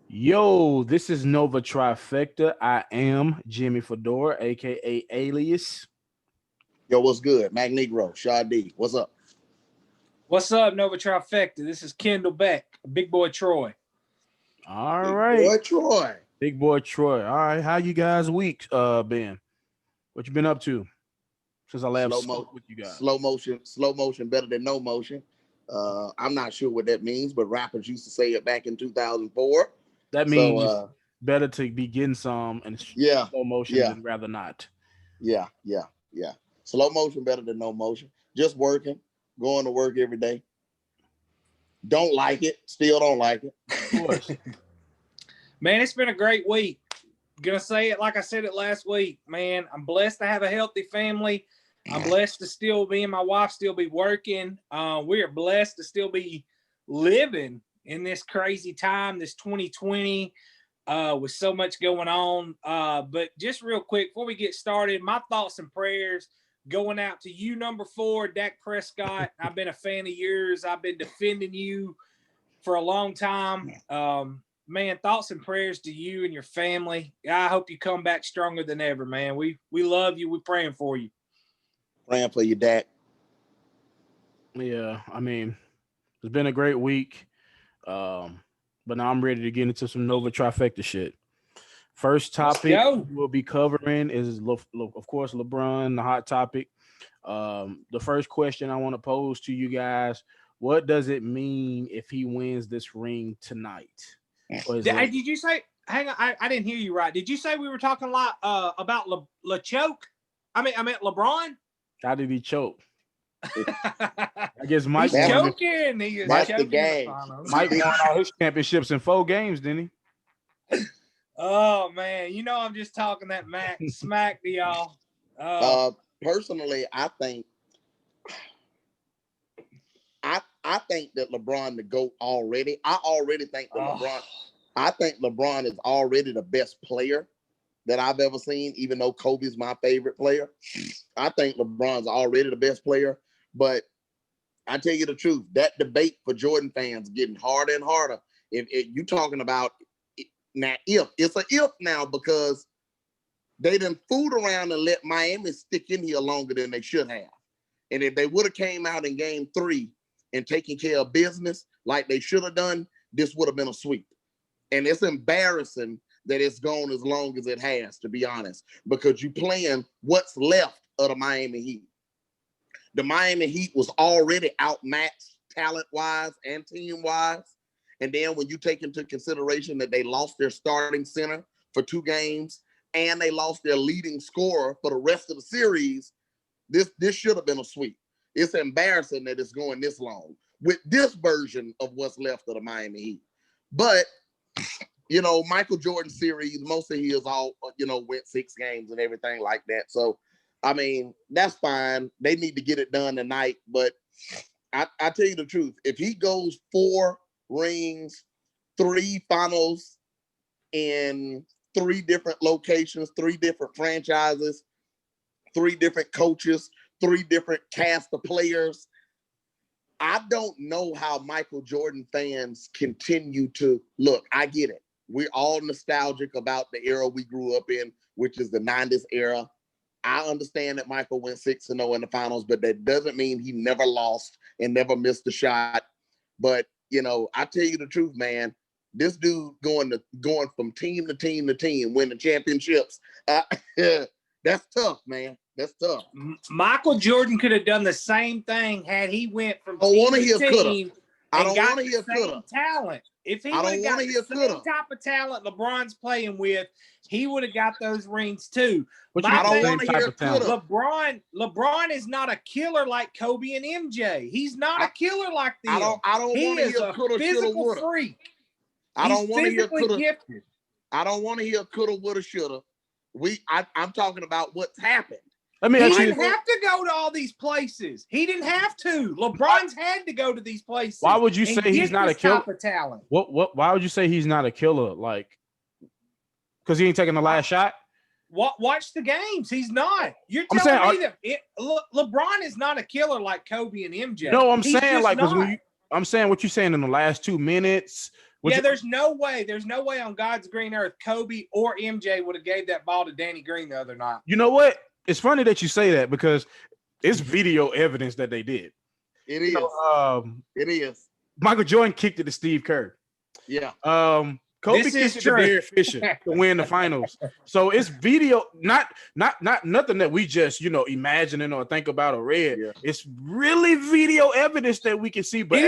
Yo, this is Nova Trifecta. I am Jimmy Fedora, aka Alias. Yo, what's good? Mac Negro, Shaw D. What's up? What's up, Nova Trifecta? This is Kendall Beck, Big Boy Troy. All Big right, boy Troy. big boy Troy. All right, how you guys week been? What you been up to since I last Slow spoke mo, with you guys? slow motion better than no motion. I'm not sure what that means, but rappers used to say it back in 2004. That So means better to be getting some and yeah, slow motion yeah, than rather not. yeah. Slow motion better than no motion. Just working, going to work every day. Don't like it, still don't like it. Of course. Man, it's been a great week. Gonna say it like I said it last week. Man, I'm blessed to have a healthy family. I'm blessed to still be and my wife still be working. We are blessed to still be living in this crazy time, this 2020, with so much going on. But just real quick, before we get started, my thoughts and prayers going out to you, number 4, Dak Prescott. I've been a fan of yours. I've been defending you for a long time. Man, thoughts and prayers to you and your family. I hope you come back stronger than ever, man. We love you. We're praying for you. Praying for you, Dak. Yeah, I mean, it's been a great week. But now I'm ready to get into some Nova Trifecta shit. First Let's topic go. we'll be covering is, of course, LeBron, the hot topic. The first question I want to pose to you guys: what does it mean if he wins this ring tonight? Did you say? Hang on, I didn't hear you right. Did you say we were talking a lot about LeChoke? I meant LeBron. How did he choke? I guess Mike He's won. choking. He is That's the choking game. Mike won all his championships in 4 games, didn't he? Oh man, you know I'm just talking that smack to y'all. Personally, I think that LeBron the GOAT already. I already think that LeBron. I think LeBron is already the best player that I've ever seen, even though Kobe's my favorite player. I think LeBron's already the best player. But I tell you the truth, that debate for Jordan fans getting harder and harder. If you talking about now, if it's a if now, because they done fooled around and let Miami stick in here longer than they should have. And if they would have came out in game 3 and taken care of business like they should have done, this would have been a sweep. And it's embarrassing that it's gone as long as it has, to be honest, because you playing what's left of the Miami Heat. The Miami Heat was already outmatched talent-wise and team-wise. And then when you take into consideration that they lost their starting center for 2 games and they lost their leading scorer for the rest of the series, this should have been a sweep. It's embarrassing that it's going this long with this version of what's left of the Miami Heat. But, you know, Michael Jordan series, most of his all, went 6 games and everything like that. So, I mean, that's fine. They need to get it done tonight. But I tell you the truth, if he goes 4 rings, 3 finals in 3 different locations, 3 different franchises, 3 different coaches, 3 different cast of players, I don't know how Michael Jordan fans continue to look. I get it. We're all nostalgic about the era we grew up in, which is the 90s era. I understand that Michael went 6-0 in the finals, but that doesn't mean he never lost and never missed a shot. But, I tell you the truth, man, this dude going from team to team to team, winning championships, that's tough, man. That's tough. Michael Jordan could have done the same thing had he went from I team to team I and don't got want to the hear same coulda. talent. If he I would don't have got wanna the hear same coulda. type of talent LeBron's playing with, he would have got those rings too. What you My mean I don't thing- want to hear coulda. LeBron is not a killer like Kobe and MJ. He's not a killer like them. I don't He want to is hear a coulda, shoulda, physical woulda. freak. I don't want to hear physically coulda. gifted. I don't want to hear coulda, woulda, shoulda. I'm talking about what's happened. Let me He ask you, didn't have to go to all these places. He didn't have to. LeBron's had to go to these places. why would you and say he's get not a this killer? type of talent? Why would you say he's not a killer? Like, because he ain't taking the last shot? Watch the games. He's not. You're I'm telling saying, me that LeBron is not a killer like Kobe and MJ. No, I'm He's saying just like because not. I'm saying what you're saying in the last 2 minutes, There's no way on God's green earth Kobe or MJ would have gave that ball to Danny Green the other night. You know what? It's funny that you say that because it's video evidence that they did. It is. It is. Michael Jordan kicked it to Steve Kerr. Yeah. Kobe kicked it to Derek Fisher to win the finals. So it's video, not nothing that we just imagining or think about or read. Yeah. It's really video evidence that we can see. But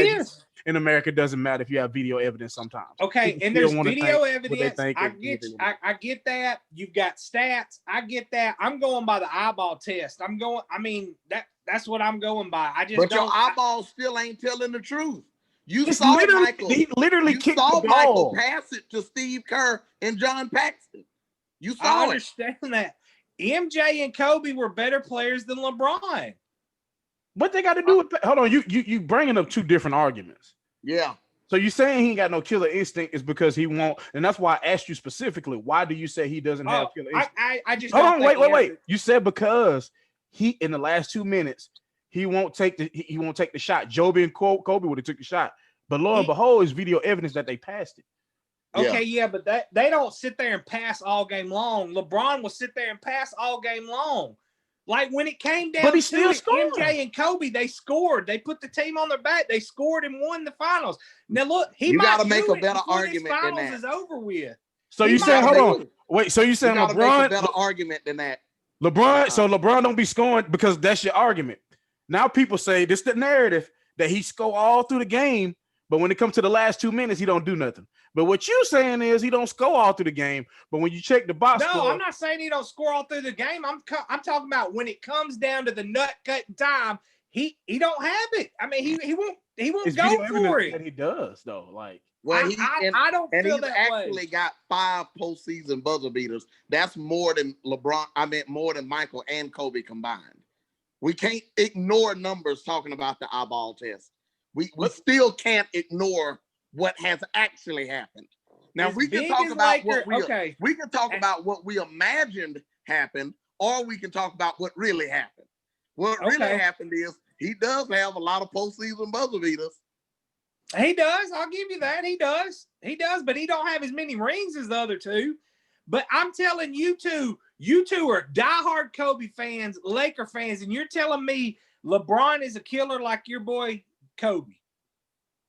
in America, it doesn't matter if you have video evidence sometimes. Okay, and there's video evidence. I get that. You've got stats. I get that. I'm going by the eyeball test. That's what I'm going by. But your eyeballs still ain't telling the truth. You saw Michael. He literally kicked the ball. Michael pass it to Steve Kerr and John Paxson. You saw I understand that. MJ and Kobe were better players than LeBron. What they got to do with? Hold on, you bringing up two different arguments. Yeah. So you saying he ain't got no killer instinct is because he won't, and that's why I asked you specifically. Why do you say he doesn't have killer instinct? I just hold on. Wait. You said because he in the last 2 minutes. He won't take the shot. Joby and Kobe would have took the shot. But lo and behold, is video evidence that they passed it. Okay, yeah, but they don't sit there and pass all game long. LeBron will sit there and pass all game long. Like when it came down to MJ and Kobe, they scored. They put the team on their back. They scored and won the finals. Now look, you got to make a better argument than that. Is over with. So you saying, hold on, wait. So you saying LeBron? Make a better argument than that. LeBron. So LeBron don't be scoring because that's your argument. Now people say this the narrative that he score all through the game, but when it comes to the last 2 minutes, he don't do nothing. But what you saying is he don't score all through the game, but when you check the box score, I'm not saying he don't score all through the game. I'm talking about when it comes down to the nut cutting time, he don't have it. I mean, he won't go for it. That he does though. Like, well, I don't feel that way. Actually got 5 postseason buzzer beaters. That's more than LeBron. I meant more than Michael and Kobe combined. We can't ignore numbers talking about the eyeball test. We still can't ignore what has actually happened. Now we can talk about we can talk about what we imagined happened, or we can talk about what really happened. What really happened is he does have a lot of postseason buzzer beaters. He does. I'll give you that. He does, but he don't have as many rings as the other two. But I'm telling you two are diehard Kobe fans, Laker fans, and you're telling me LeBron is a killer like your boy Kobe.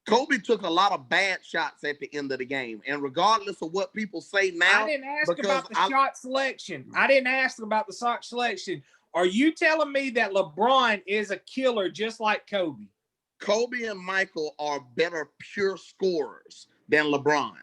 Kobe took a lot of bad shots at the end of the game. And regardless of what people say now, I didn't ask about the shot selection. I didn't ask about the shot selection. Are you telling me that LeBron is a killer just like Kobe? Kobe and Michael are better pure scorers than LeBron.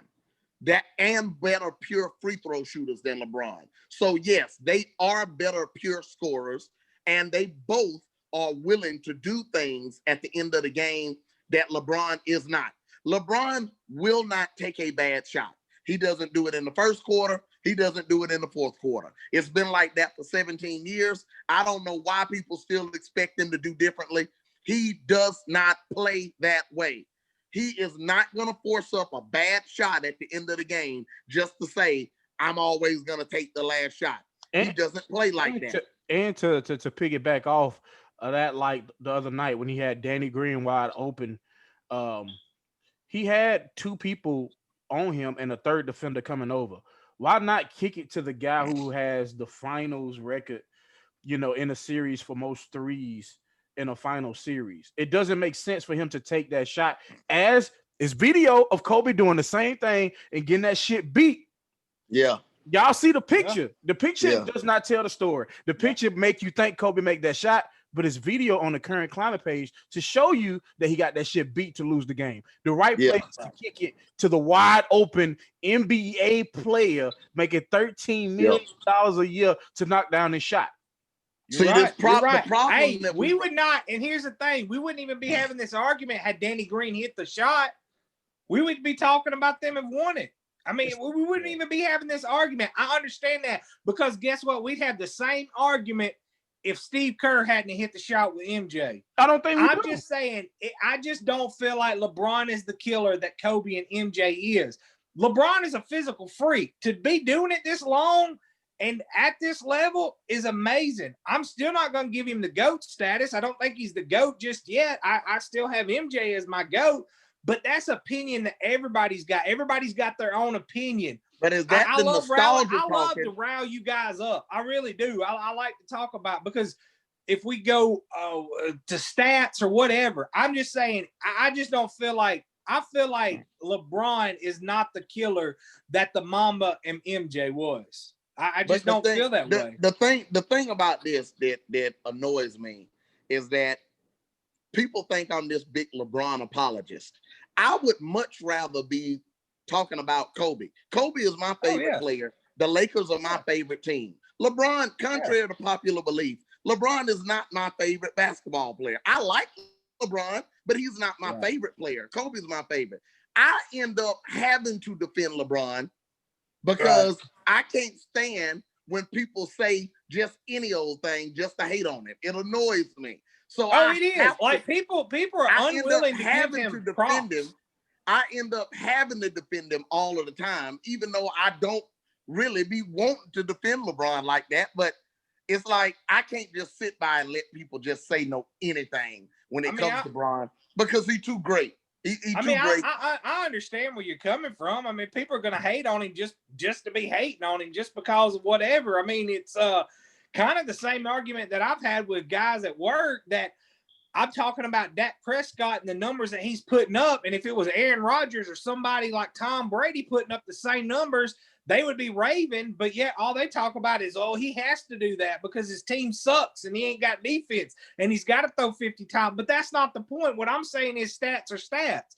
And better pure free throw shooters than LeBron. So yes, they are better pure scorers, and they both are willing to do things at the end of the game that LeBron is not. LeBron will not take a bad shot. He doesn't do it in the first quarter. He doesn't do it in the fourth quarter. It's been like that for 17 years. I don't know why people still expect him to do differently. He does not play that way. He is not going to force up a bad shot at the end of the game just to say, I'm always going to take the last shot. He doesn't play like that. To piggyback off of that, like the other night when he had Danny Green wide open, he had 2 people on him and a third defender coming over. Why not kick it to the guy who has the finals record, in a series for most threes in a final series? It doesn't make sense for him to take that shot, as is video of Kobe doing the same thing and getting that shit beat. Yeah. Y'all see the picture. Yeah. The picture does not tell the story. The picture make you think Kobe make that shot, but it's video on the current climate page to show you that he got that shit beat to lose the game. The right place to kick it to the wide open NBA player making $13 million a year to knock down his shot. You're right. The problem hey, we would not, and here's the thing, we wouldn't even be having this argument had Danny Green hit the shot. We would be talking about them and won it. I mean, we wouldn't even be having this argument. I understand that, because guess what? We'd have the same argument if Steve Kerr hadn't hit the shot with MJ. I don't think I'm just saying, I just don't feel like LeBron is the killer that Kobe and MJ is. LeBron is a physical freak. To be doing it this long and at this level is amazing. I'm still not going to give him the GOAT status. I don't think he's the GOAT just yet. I still have MJ as my GOAT. but that's opinion that everybody's got. Everybody's got their own opinion. But is that I the love nostalgia I love talking? to rile you guys up. I really do. I like to talk about, because if we go to stats or whatever, I'm just saying, I just don't feel like, I feel like LeBron is not the killer that the Mamba and MJ was. I just don't feel that way. The thing about this that annoys me is that people think I'm this big LeBron apologist. I would much rather be talking about Kobe. Kobe is my favorite player. The Lakers are my favorite team. LeBron, contrary to popular belief, LeBron is not my favorite basketball player. I like LeBron, but he's not my favorite player. Kobe's my favorite. I end up having to defend LeBron because I can't stand when people say just any old thing just to hate on him. It annoys me. So it is. Like people are unwilling to give him props. I end up having to defend him all of the time, even though I don't really be wanting to defend LeBron like that. But it's like I can't just sit by and let people just say anything when it comes to LeBron, because he's too great. He's too great. I understand where you're coming from. I mean, people are going to hate on him just to be hating on him just because of whatever. I mean, it's kind of the same argument that I've had with guys at work, that I'm talking about Dak Prescott and the numbers that he's putting up. And if it was Aaron Rodgers or somebody like Tom Brady putting up the same numbers, they would be raving. But yet all they talk about is, he has to do that because his team sucks and he ain't got defense and he's got to throw 50 times. But that's not the point. What I'm saying is stats are stats.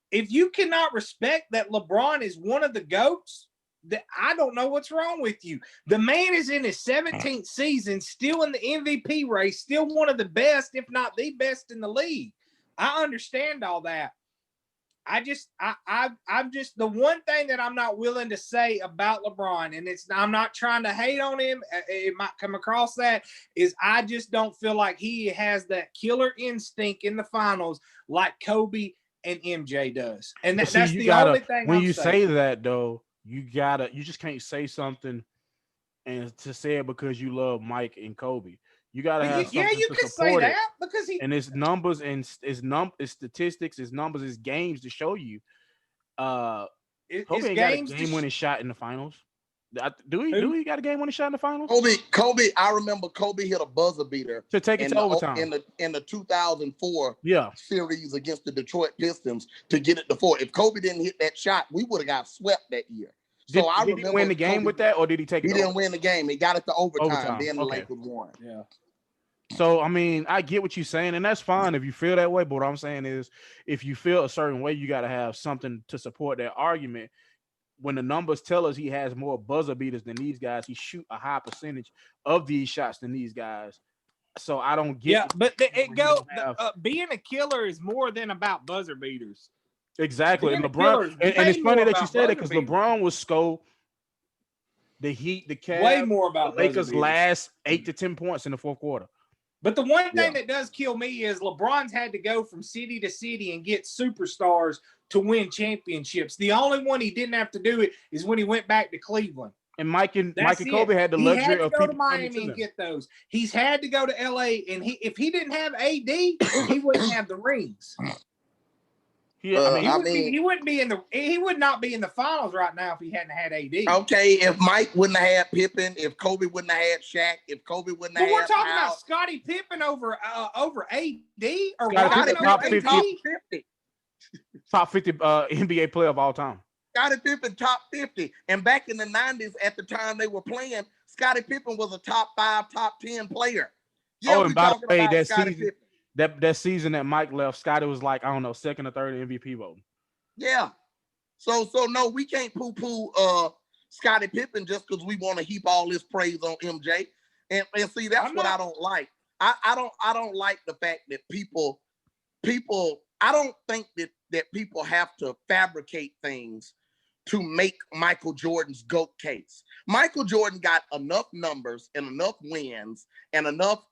If you cannot respect that LeBron is one of the GOATs, that I don't know what's wrong with you. The man is in his 17th season, still in the MVP race, still one of the best, if not the best in the league. I understand all that. I'm just the one thing that I'm not willing to say about LeBron, and I'm not trying to hate on him. It might come across that, is I just don't feel like he has that killer instinct in the finals like Kobe and MJ does. And that's the only thing. When you say that though, you just can't say something and to say it because you love Mike and Kobe. You gotta have something you to can support say it. that because and it's numbers and it's statistics, it's numbers, it's games to show you. Kobe ain't got a game-winning shot in the finals. Do he got a game-winning shot in the finals? Kobe. I remember Kobe hit a buzzer beater to take it to overtime in the 2004 yeah series against the Detroit Pistons to get it to 4. If Kobe didn't hit that shot, we would have got swept that year. So did he win the game Kobe, with that, or did he take it? He didn't win the game. He got it to overtime. Then the Lakers won. Yeah. So I mean, I get what you're saying, and that's fine if you feel that way. But what I'm saying is, if you feel a certain way, you got to have something to support that argument. When the numbers tell us he has more buzzer beaters than these guys, he shoot a high percentage of these shots than these guys. So I don't get. Yeah, but being a killer is more than about buzzer beaters. Exactly, and LeBron, and it's funny that you said that because LeBron was score the Heat, the Cavs, way more about the Lakers' last 8 to 10 points in the fourth quarter. But the one thing that does kill me is LeBron's had to go from city to city and get superstars to win championships. The only one he didn't have to do it is when he went back to Cleveland. And Mike and Kobe had the luxury of people to Miami and get those. He's had to go to LA, and if he didn't have AD, he wouldn't have the rings. He would not be in the finals right now if he hadn't had AD. Okay, if Mike wouldn't have had Pippen, if Kobe wouldn't have had Shaq, if Kobe wouldn't have had we're talking about Scottie Pippen over AD or Scottie Pippen top over 50, AD? Top 50 NBA player of all time. Scottie Pippen top 50. And back in the 90s, at the time they were playing, Scottie Pippen was a top 5, top 10 player. Yeah, and by the way, that season that Mike left, Scottie was like, I don't know, second or third MVP voting. Yeah. So no, we can't poo-poo Scottie Pippen just because we want to heap all this praise on MJ. And see, that's what I don't like. I don't like the fact that people I don't think that people have to fabricate things to make Michael Jordan's GOAT case. Michael Jordan got enough numbers and enough wins and enough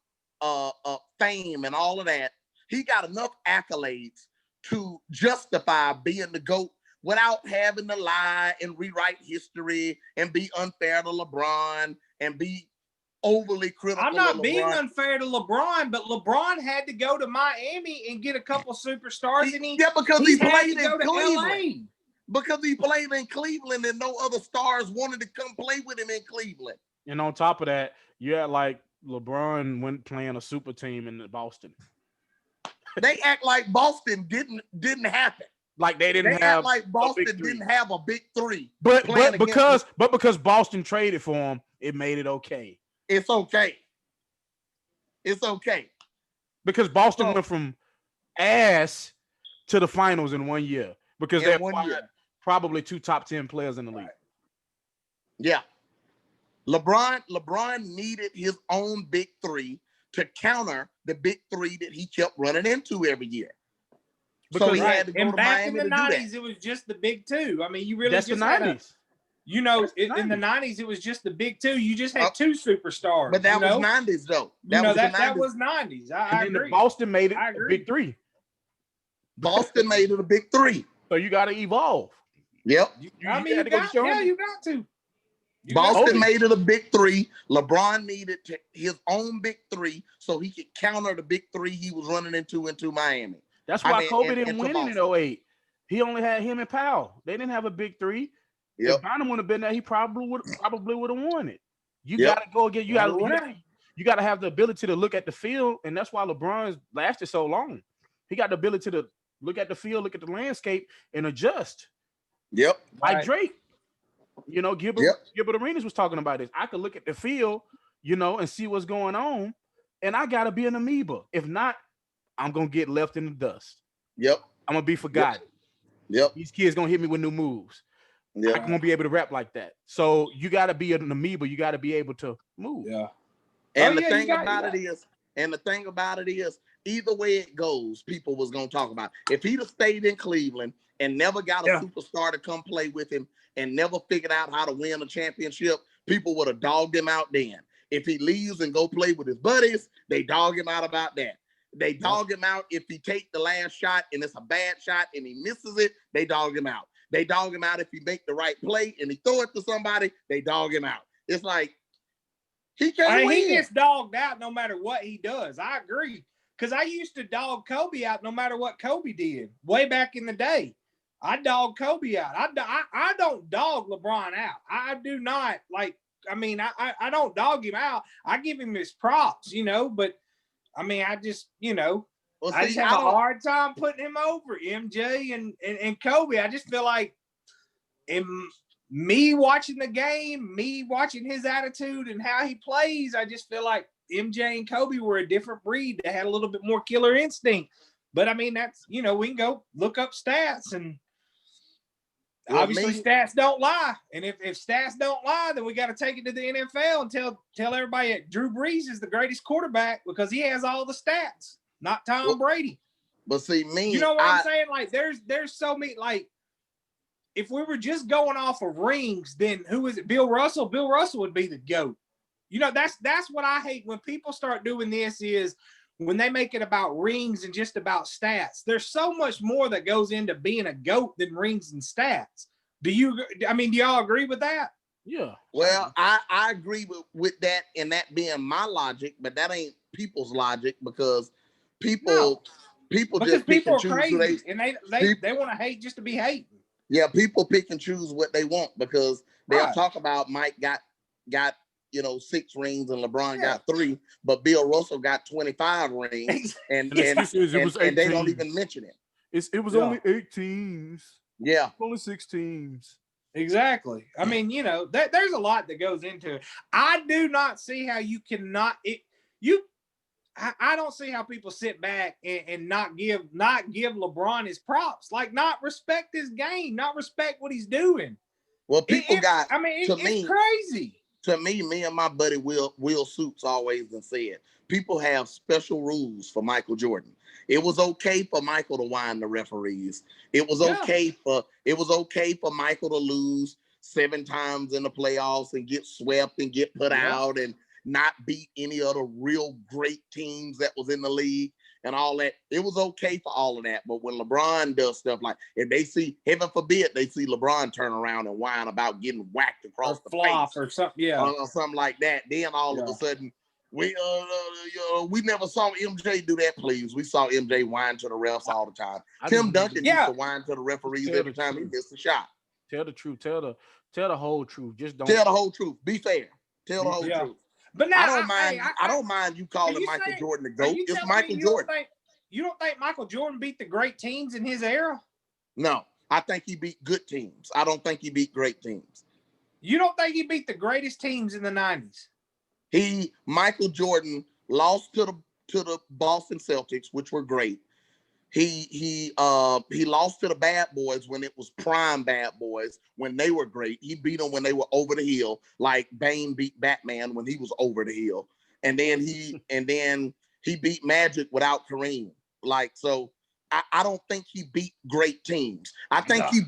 fame and all of that. He got enough accolades to justify being the GOAT without having to lie and rewrite history and be unfair to LeBron and be overly critical. I'm not of being LeBron. unfair to LeBron, but LeBron had to go to Miami and get a couple superstars, and because he had played to go in to Cleveland. LA. Because he played in Cleveland and no other stars wanted to come play with him in Cleveland. And on top of that, you had like LeBron went playing a super team in Boston. They act like Boston didn't happen. Like they didn't They have act like Boston didn't have a big three. But because Boston traded for him, it made it okay. It's okay. It's okay. Because Boston went from ass to the finals in 1 year. Because they acquired probably 2 top 10 players in the league. Yeah. LeBron needed his own big three to counter the big three that he kept running into every year. Because so he had to go to back Miami in the to 90s, it was just the big two. I mean, you really That's just the 90s. In the 90s, it was just the big two. You just had 2 superstars. But that was 90s, though. That was 90s. I agree. Boston made it a big three. Boston made it a big three. So you got to evolve. Yep. You got to. Boston made it a big three. LeBron needed his own big three so he could counter the big three he was running into Miami. That's why Kobe didn't win in 08. He only had him and Powell. They didn't have a big three. Yep. If Bynum would have been there, he probably would have won it. You got to go again. You got to have the ability to look at the field, and that's why LeBron's lasted so long. He got the ability to look at the field, look at the landscape, and adjust. Yep. Like Drake. Gilbert Arenas was talking about this. I could look at the field, and see what's going on, and I got to be an amoeba. If not, I'm going to get left in the dust. Yep. I'm going to be forgotten. Yep. These kids going to hit me with new moves. Yep. I'm going to be able to rap like that. So you got to be an amoeba. You got to be able to move. Yeah. And the thing about it is, either way it goes, people was going to talk about it. If he'd have stayed in Cleveland and never got a superstar to come play with him and never figured out how to win a championship, people would have dogged him out then. If he leaves and go play with his buddies, they dog him out about that. They dog him out if he take the last shot and it's a bad shot and he misses it, they dog him out. They dog him out if he make the right play and he throw it to somebody, they dog him out. It's like, he can't win. He gets dogged out no matter what he does. I agree. Because I used to dog Kobe out no matter what Kobe did way back in the day. I dog Kobe out. I don't dog LeBron out. I do not. I don't dog him out. I give him his props, but I mean, I just have a hard time putting him over MJ and Kobe. I just feel like me watching the game, me watching his attitude and how he plays, I just feel like MJ and Kobe were a different breed that had a little bit more killer instinct. But I mean, that's, we can go look up stats and obviously stats don't lie. And if stats don't lie, then we got to take it to the NFL and tell everybody that Drew Brees is the greatest quarterback because he has all the stats, not Tom Brady. But see, you know what I'm saying? Like there's so many, like, if we were just going off of rings, then who is it? Bill Russell? Bill Russell would be the GOAT. That's what I hate when people start doing this is when they make it about rings and just about stats. There's so much more that goes into being a GOAT than rings and stats. Do y'all agree with that? Yeah. Well, I agree with that and that being my logic, but that ain't people's logic because people just pick and choose crazy and they want to hate just to be hating. Yeah, people pick and choose what they want because they'll talk about Mike got 6 rings and LeBron got 3, but Bill Russell got 25 rings and they don't even mention it. It was only 8 teams. Yeah. Only 6 teams. Exactly. I mean, there's a lot that goes into it. I do not see how you cannot I don't see how people sit back and not give LeBron his props, like not respect his game, not respect what he's doing. Well, it's crazy. To me and my buddy Will Suits always been said, people have special rules for Michael Jordan. It was okay for Michael to whine the referees. It was okay for Michael to lose 7 times in the playoffs and get swept and get put out and not beat any other real great teams that was in the league. and all that. It was okay for all of that. But when LeBron does stuff like, if they see, heaven forbid, they see LeBron turn around and whine about getting whacked across the face or something, or something like that, then all of a sudden, we never saw MJ do that, please. We saw MJ whine to the refs all the time. Tim Duncan used to whine to the referees every time he missed a shot. Tell the truth. Tell the whole truth. Just don't tell the whole truth. Be fair. Tell the whole truth. But now I don't mind you calling Michael Jordan the GOAT. It's Michael Jordan. You don't think Michael Jordan beat the great teams in his era? No, I think he beat good teams. I don't think he beat great teams. You don't think he beat the greatest teams in the 90s? Michael Jordan lost to the Boston Celtics, which were great. He lost to the Bad Boys when it was prime Bad Boys, when they were great. He beat them when they were over the hill, like Bane beat Batman when he was over the hill. And then he beat Magic without Kareem. Like, so I don't think he beat great teams. I think he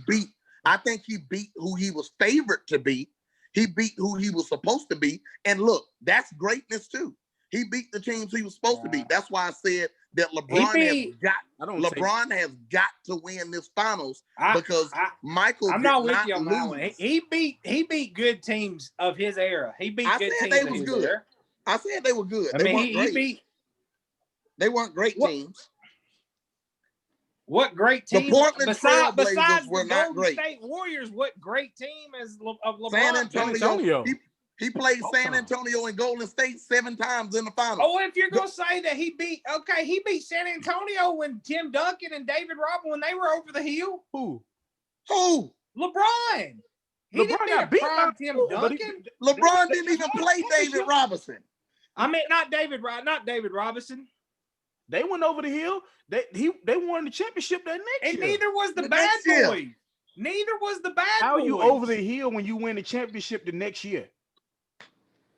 beat who he was favored to beat. He beat who he was supposed to be. And look, that's greatness too. He beat the teams he was supposed to beat. That's why I said that LeBron has got to win this finals because Michael. I'm not with you on that one. He beat good teams of his era. He beat good teams. They was good. I said they were good. They weren't great. They weren't great teams. What great team? The Portland besides were the not Golden great. State Warriors, what great team of LeBron? San Antonio. He played San Antonio and Golden State 7 times in the finals. Oh, if you're gonna say that he beat San Antonio when Tim Duncan and David Robinson when they were over the hill. Who? LeBron. He didn't beat Tim Duncan. LeBron didn't even play David Robinson. I mean, not David Robinson. They went over the hill. They won the championship that next year. And neither was the Bad Boys. Neither was the Bad Boys. How are you over the hill when you win the championship the next year?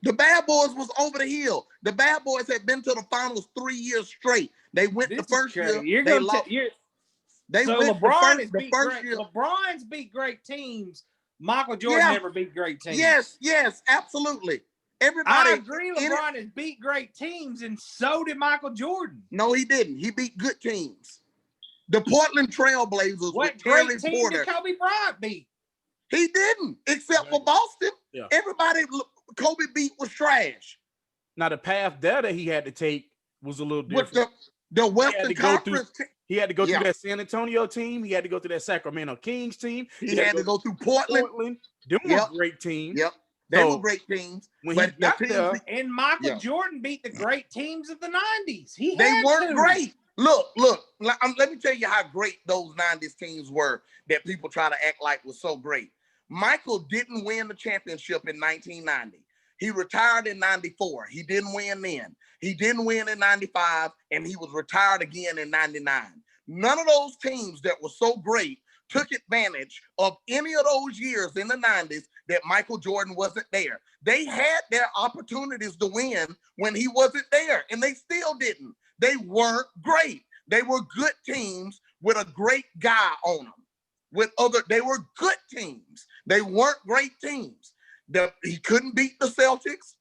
The Bad Boys was over the hill. The Bad Boys had been to the finals 3 years straight. They went the first year. They lost. LeBron's beat great teams. Michael Jordan never beat great teams. Yes, absolutely. Everybody. I agree. LeBron has beat great teams, and so did Michael Jordan. No, he didn't. He beat good teams. The Portland Trailblazers. What great team did Kobe Bryant beat? He didn't, except for Boston. Yeah. Everybody Kobe beat was trash. Now the path there that he had to take was a little different. The Western Conference. He had to go through that San Antonio team. He had to go through that Sacramento Kings team. He had to go through Portland. Them were great teams. Yep. They were great teams. And Michael Jordan beat the great teams of the 90s. They weren't great. Look. Let me tell you how great those 90s teams were that people try to act like was so great. Michael didn't win the championship in 1990. He retired in 94. He didn't win then. He didn't win in 95, and he was retired again in 99. None of those teams that were so great took advantage of any of those years in the 90s that Michael Jordan wasn't there. They had their opportunities to win when he wasn't there, and they still didn't. They weren't great. They were good teams with a great guy on them. They were good teams. They weren't great teams. He couldn't beat the Celtics.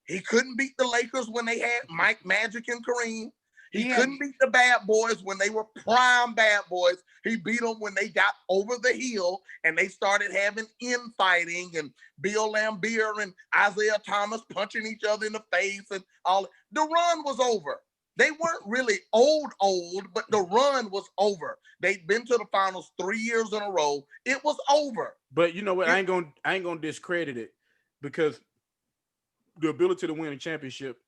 He couldn't beat the Lakers when they had Mike, Magic, and Kareem. He couldn't beat the Bad Boys when they were prime Bad Boys. He beat them when they got over the hill and they started having infighting and Bill Laimbeer and Isaiah Thomas punching each other in the face and all. The run was over. They weren't really old, but the run was over. They'd been to the finals 3 years in a row. It was over. But you know what? I ain't gonna discredit it because the ability to win a championship,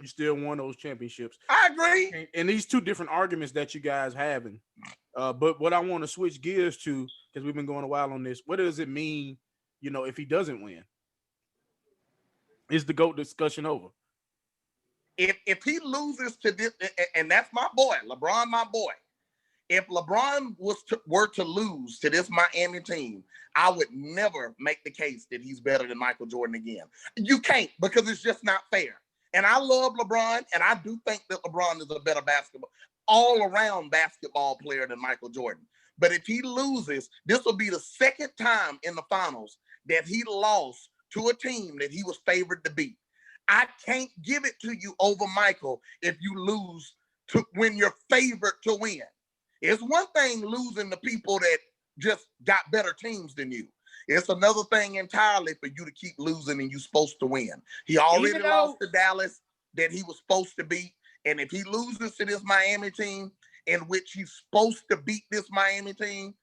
you still won those championships. I agree. And these two different arguments that you guys having. But what I want to switch gears to, because we've been going a while on this, what does it mean, if he doesn't win? Is the GOAT discussion over? If he loses to this, and that's my boy, LeBron, my boy. If LeBron were to lose to this Miami team, I would never make the case that he's better than Michael Jordan again. You can't, because it's just not fair. And I love LeBron, and I do think that LeBron is a better all-around basketball player than Michael Jordan. But if he loses, this will be the second time in the finals that he lost to a team that he was favored to beat. I can't give it to you over Michael if you lose when you're favored to win. It's one thing losing to people that just got better teams than you. It's another thing entirely for you to keep losing and you're supposed to win. He already lost to Dallas that he was supposed to beat. And if he loses to this Miami team, in which he's supposed to beat this Miami team,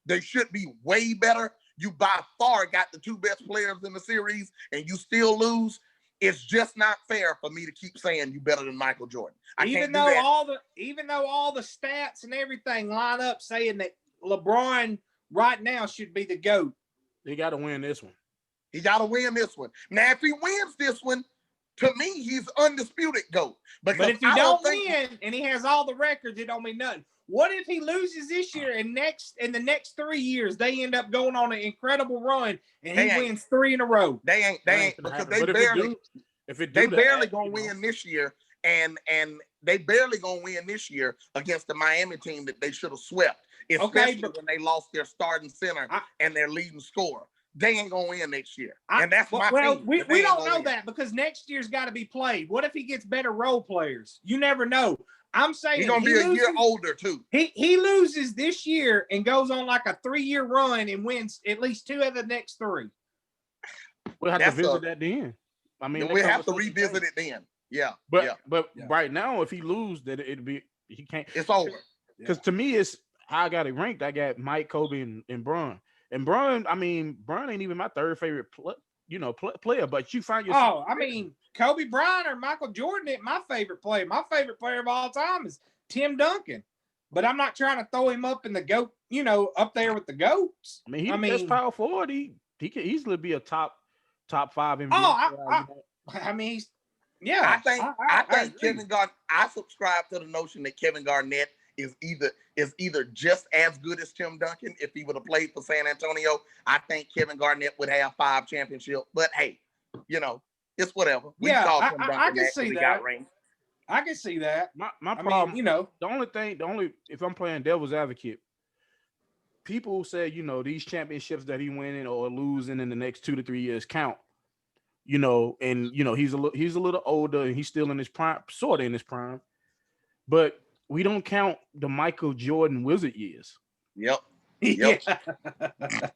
they should be way better. You by far got the two best players in the series and you still lose. It's just not fair for me to keep saying you better than Michael Jordan. Even though all the stats and everything line up saying that LeBron right now should be the GOAT. He got to win this one. He got to win this one. Now, if he wins this one, to me, he's undisputed GOAT. But if he don't win and he has all the records, it don't mean nothing. What if he loses this year and in the next 3 years they end up going on an incredible run and he wins 3 in a row? They ain't because they barely gonna win this year, and they barely gonna win this year against the Miami team that they should have swept, especially when they lost their starting center and their leading scorer. They ain't gonna win next year, and that's my team. We don't know that because next year's got to be played. What if he gets better role players? You never know. I'm saying he's gonna be a year older too. He loses this year and goes on like a 3-year run and wins at least 2 of the next 3. We'll have to visit that then. I mean, we have to revisit it then. Yeah, but right now, if he loses, that he can't. It's over. Because to me, it's how I got it ranked. I got Mike, Kobe, and Bron. And Bron, I mean, Bron ain't even my third favorite player. But you find yourself. Oh, I mean, Kobe Bryant or Michael Jordan ain't my favorite player. My favorite player of all time is Tim Duncan. But I'm not trying to throw him up in the GOAT, up there with the GOATs. I mean, he's best power forward. He could easily be a top 5 MVP. I mean, yeah. I think Kevin Garnett. I subscribe to the notion that Kevin Garnett is either just as good as Tim Duncan if he would have played for San Antonio. I think Kevin Garnett would have 5 championships. But hey, it's whatever. I can see that. I can see that. My problem, the only if I'm playing devil's advocate, people say, these championships that he winning or losing in the next 2 to 3 years count. He's a little older and he's still in his prime, sort of in his prime. But we don't count the Michael Jordan Wizard years. Yep. Yeah.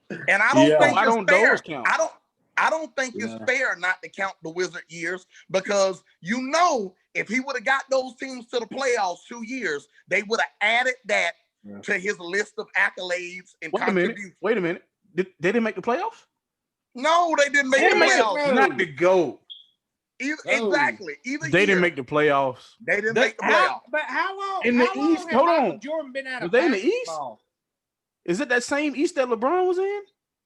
And I don't think it's fair. I don't think it's fair not to count the Wizard years because if he would have got those teams to the playoffs 2 years, they would have added that to his list of accolades and contributions. Wait a minute. They didn't make the playoffs? No, they didn't make the playoffs. Not the GOAT. Exactly. They didn't make the playoffs. They didn't make the playoffs. But how long? In the East, hold on. Jordan been out of they in the East? Is it that same East that LeBron was in?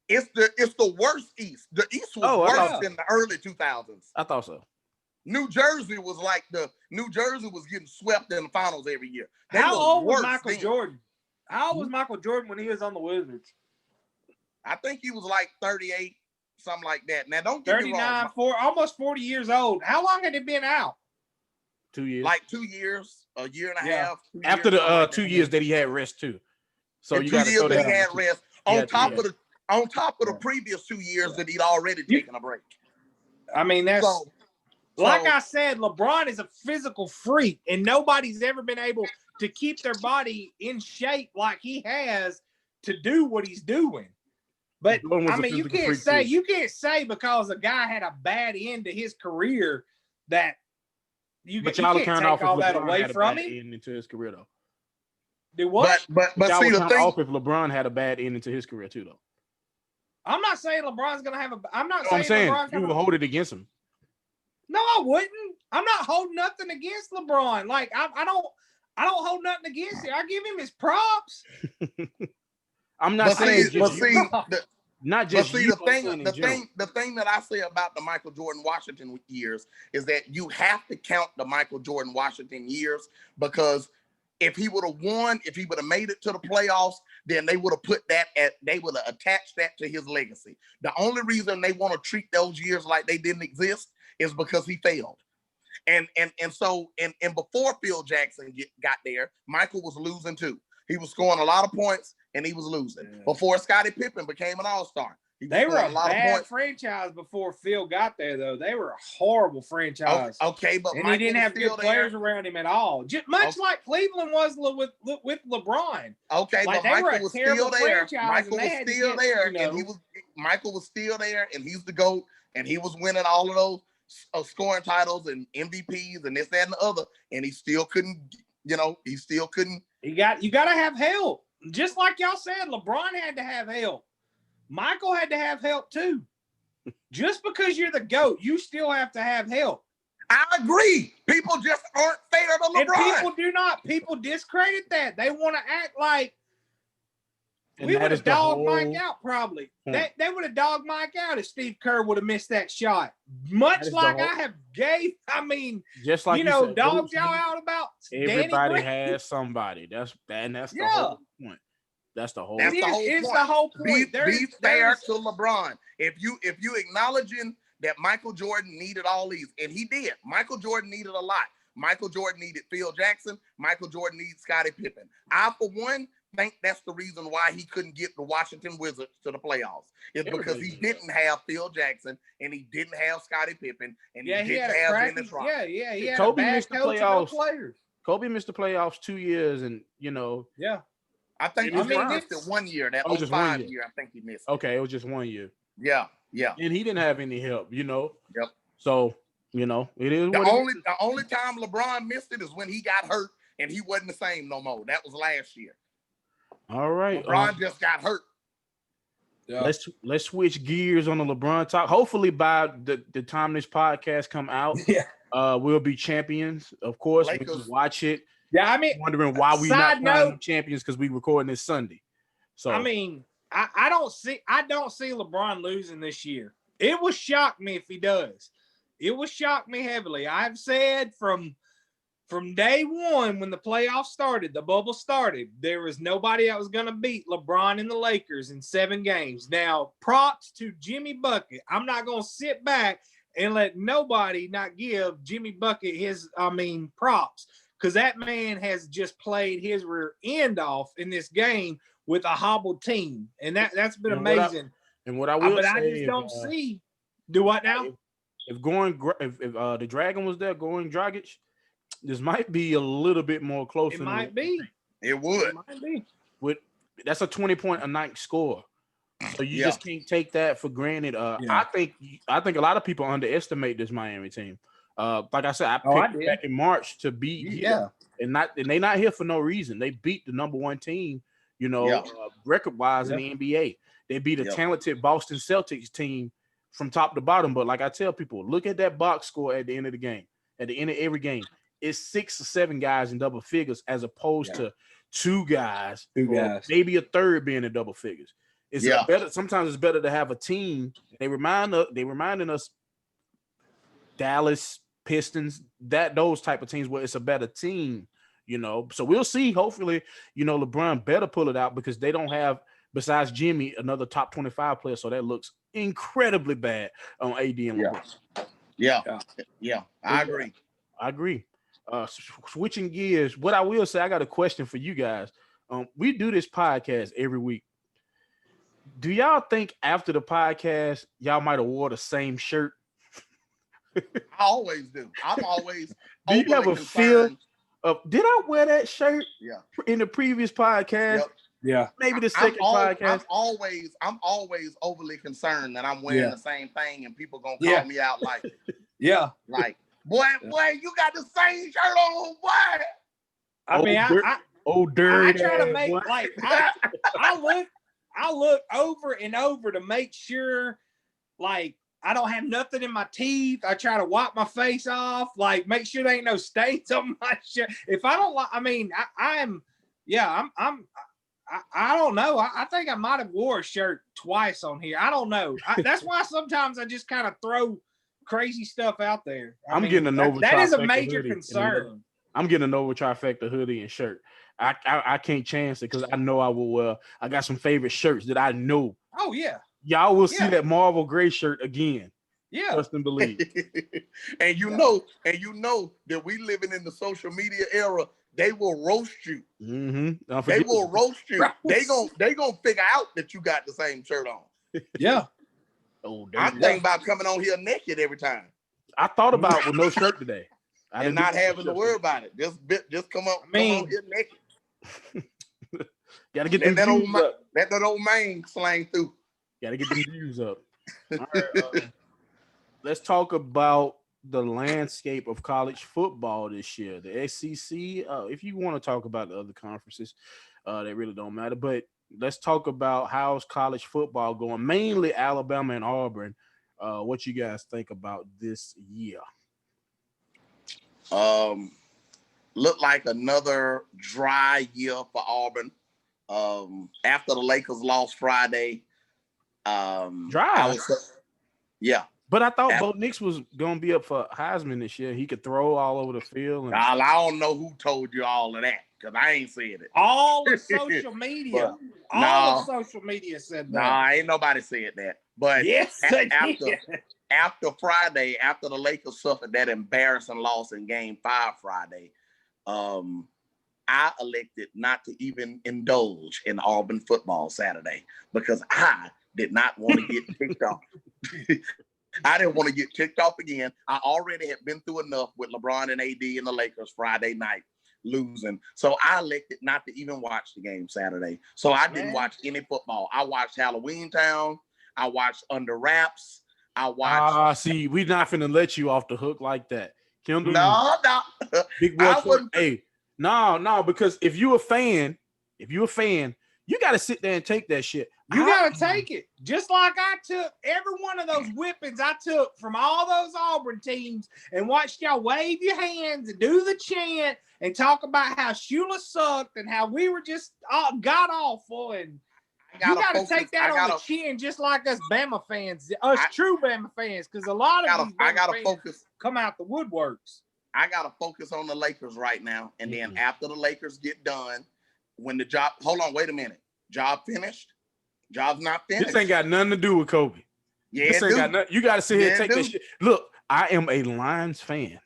It's the worst East. The East was worse in the early 2000s. I thought so. New Jersey was getting swept in the finals every year. How old was Michael Jordan? How old was Michael Jordan when he was on the Wizards? I think he was like 38. Something like that. Now, don't get me wrong. Almost 40 years old. How long had it been out? 2 years. Like 2 years, a year and a half. After the 2 years that he had rest too. So you got to throw that. He had rest on top of the previous 2 years that he'd already taken a break. I mean, that's like I said, LeBron is a physical freak, and nobody's ever been able to keep their body in shape like he has to do what he's doing. But I mean, you can't say because a guy had a bad end to his career that you can't take all that away from him. Into his career though. Do what? But see the thing. Off if LeBron had a bad end into his career too though. I'm not saying LeBron's gonna have a. I'm saying you would hold it against him. No, I wouldn't. I'm not holding nothing against LeBron. Like I don't hold nothing against him. I give him his props. I'm not saying the thing that I say about the Michael Jordan Washington years is that you have to count the Michael Jordan Washington years because if he would have won, if he would have made it to the playoffs, then they would have attached that to his legacy. The only reason they want to treat those years like they didn't exist is because he failed. And so before Phil Jackson got there, Michael was losing too. He was scoring a lot of points and he was losing. Yeah. Before Scottie Pippen became an all-star, They were a bad franchise before Phil got there, though. They were a horrible franchise. Okay, but and he didn't have good players around him at all. Just much like Cleveland was with LeBron. Okay, like but Michael was still there. Michael was still there, and Michael was still there, and he's the GOAT, and he was winning all of those scoring titles and MVPs and this, that, and the other, and he still couldn't. He still couldn't. You got to have help, just like y'all said. LeBron had to have help. Michael had to have help too. Just because you're the GOAT, you still have to have help. I agree. People just aren't fair to LeBron. People discredit that. They want to act like we would have dogged Mike out probably. They would have dogged Mike out if Steve Kerr would have missed that shot. Much like I have just like dogged y'all out about everybody has somebody. That's the whole point. That's the whole. It's the whole point. Be fair to LeBron. If you acknowledging that Michael Jordan needed all these, and he did. Michael Jordan needed a lot. Michael Jordan needed Phil Jackson. Michael Jordan needs Scottie Pippen. I, for one, think that's the reason why he couldn't get the Washington Wizards to the playoffs. It's because he didn't have Phil Jackson, and he didn't have Scottie Pippen, and he didn't have Dennis Rodman. He had Kobe a bad missed the playoffs. Kobe missed the playoffs 2 years, and I think he missed it 1 year. That 05 year, I think he missed it. Okay, it was just 1 year. Yeah. And he didn't have any help, Yep. So, it is the only time LeBron missed it is when he got hurt and he wasn't the same no more. That was last year. All right. LeBron just got hurt. Yeah. Let's switch gears on the LeBron talk. Hopefully by the time this podcast come out, we'll be champions. Of course, we can watch it. Yeah, wondering why we not champions because we recording this Sunday. So I don't see LeBron losing this year. It would shock me if he does. It would shock me heavily. I've said from day one when the playoffs started, the bubble started, there was nobody that was going to beat LeBron and the Lakers in 7 games. Now, props to Jimmy Bucket. I'm not going to sit back and let nobody not give Jimmy Bucket his props. Because that man has just played his rear end off in this game with a hobbled team, and that's been amazing. What I will say, I just don't see. Do what now? If the Dragon was there, going Dragic, this might be a little bit more closer. It might be. It would. It might be. That's a 20-point a night score, so you just can't take that for granted. I think a lot of people underestimate this Miami team. Like I said, I picked back in March to beat and they're not here for no reason. They beat the number 1 team, record-wise in the NBA. They beat a talented Boston Celtics team from top to bottom. But like I tell people, look at that box score at the end of the game. At the end of every game, it's 6 or 7 guys in double figures as opposed to 2 guys, maybe a third being in double figures. It's better. Sometimes it's better to have a team. They reminding us Dallas Pistons, those type of teams where it's a better team, So we'll see. Hopefully, LeBron better pull it out because they don't have, besides Jimmy, another top 25 player. So that looks incredibly bad on AD and LeBron. Yeah. I agree. Switching gears, what I will say, I got a question for you guys. We do this podcast every week. Do y'all think after the podcast, y'all might have wore the same shirt? I always do. I'm always. Do you have a feel of? Did I wear that shirt? In the previous podcast. Yeah. Maybe the second podcast. I'm always overly concerned that I'm wearing the same thing and people gonna call me out like, like, boy, you got the same shirt on, boy. Dirty. I try to make I look over and over to make sure, like, I don't have nothing in my teeth. I try to wipe my face off, like make sure there ain't no stains on my shirt. If I don't like, I don't know. I think I might have wore a shirt twice on here. I don't know. That's why sometimes I just kind of throw crazy stuff out there. I'm getting a Nova. That is a major concern. I'm getting a Nova Trifecta hoodie and shirt. I can't chance it because I know I will. I got some favorite shirts that I know. Oh yeah. Y'all will see that Marvel gray shirt again. Yeah. Trust and believe. and you know that we living in the social media era. They will roast you. Mm-hmm. They will roast you. They gonna figure out that you got the same shirt on. Yeah. Oh, I'm thinking about coming on here naked every time. I thought about with no shirt today. And not having to worry about it. Just come on here naked. Gotta get them views up. Let that old man slang through. Gotta get them views up. All right, let's talk about the landscape of college football this year. The SEC, if you want to talk about the other conferences, that really don't matter. But let's talk about how's college football going, mainly Alabama and Auburn. What you guys think about this year? Looked like another dry year for Auburn. After the Lakers lost Friday. Dry? Yeah. But I thought Bo Nix was going to be up for Heisman this year. He could throw all over the field. I don't know who told you all of that because I ain't said it. All of social media. All of social media said that. Nah, ain't nobody said that. But yes, after Friday, after the Lakers suffered that embarrassing loss in Game 5 Friday, I elected not to even indulge in Auburn football Saturday because I did not want to get kicked off. I didn't want to get kicked off again. I already had been through enough with LeBron and AD and the Lakers Friday night losing. So I elected not to even watch the game Saturday. So I didn't watch any football. I watched Halloween Town. I watched Under Wraps. I watched. See, we're not finna let you off the hook like that. Kendall, no. Big boy, hey, no, because if you're a fan, you got to sit there and take that shit. You got to take it. Just like I took every one of those whippings I took from all those Auburn teams and watched y'all wave your hands and do the chant and talk about how Shula sucked and how we were just god awful. And you got to take that on the chin just like us Bama fans, true Bama fans, because a lot of these Bama fans come out the woodworks. I got to focus on the Lakers right now. And then after the Lakers get done, when the job – hold on, wait a minute. Job finished? Job's not finished. This ain't got nothing to do with Kobe. Yeah, this ain't got nothing. You got to sit here and take this shit. Look, I am a Lions fan.